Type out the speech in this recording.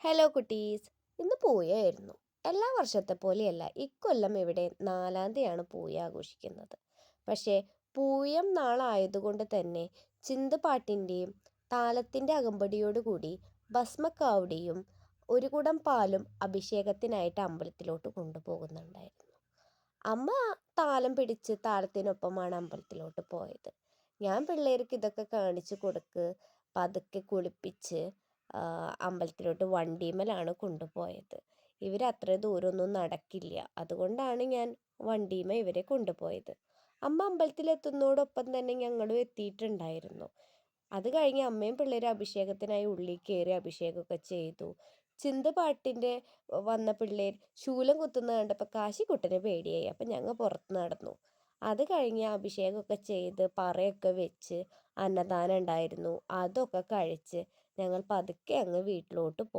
Hello കുട്ടീസ്, ഇന്ന് പൂയമായിരുന്നു. എല്ലാ വർഷത്തെ പോലെയല്ല, ഇക്കൊല്ലം ഇവിടെ 4-ാം തീയതിയാണ് പൂയ ആഘോഷിക്കുന്നത്. പക്ഷേ പൂയം നാളായതുകൊണ്ട് തന്നെ ചിന്തുപാട്ടിൻ്റെയും താളത്തിൻ്റെ അകമ്പടിയോടുകൂടി ഭസ്മക്കാവുടെയും ഒരു കുടം പാലും അഭിഷേകത്തിനായിട്ട് അമ്പലത്തിലോട്ട് കൊണ്ടുപോകുന്നുണ്ടായിരുന്നു. അമ്മ താലം പിടിച്ച് താളത്തിനൊപ്പമാണ് അമ്പലത്തിലോട്ട് പോയത്. ഞാൻ പിള്ളേർക്ക് ഇതൊക്കെ കാണിച്ചു കൊടുക്ക് പതുക്കെ കുളിപ്പിച്ച് അമ്പലത്തിലോട്ട് വണ്ടിമേലാണ് കൊണ്ടുപോയത്. ഇവരത്ര ദൂരമൊന്നും നടക്കില്ല, അതുകൊണ്ടാണ് ഞാൻ വണ്ടിമേ ഇവരെ കൊണ്ടുപോയത്. അമ്മ അമ്പലത്തിലെത്തുന്നതോടൊപ്പം തന്നെ ഞങ്ങളും എത്തിയിട്ടുണ്ടായിരുന്നു. അത് കഴിഞ്ഞ് അമ്മയും പിള്ളേരും അഭിഷേകത്തിനായി ഉള്ളിൽ കയറി അഭിഷേകമൊക്കെ ചെയ്തു. ചിന്തപാട്ടിൻ്റെ വന്ന പിള്ളേർ ശൂലം കുത്തുന്നത് കണ്ടപ്പോൾ കാശിക്കുട്ടന് പേടിയായി. അപ്പം ഞങ്ങൾ പുറത്ത് നടന്നു. അത് കഴിഞ്ഞ് അഭിഷേകമൊക്കെ ചെയ്ത് പറയൊക്കെ വെച്ച് അന്നദാനം ഉണ്ടായിരുന്നു, അതൊക്കെ കഴിച്ച് ഞങ്ങൾ പതുക്കെ അങ്ങ് വീട്ടിലോട്ട് പോകും.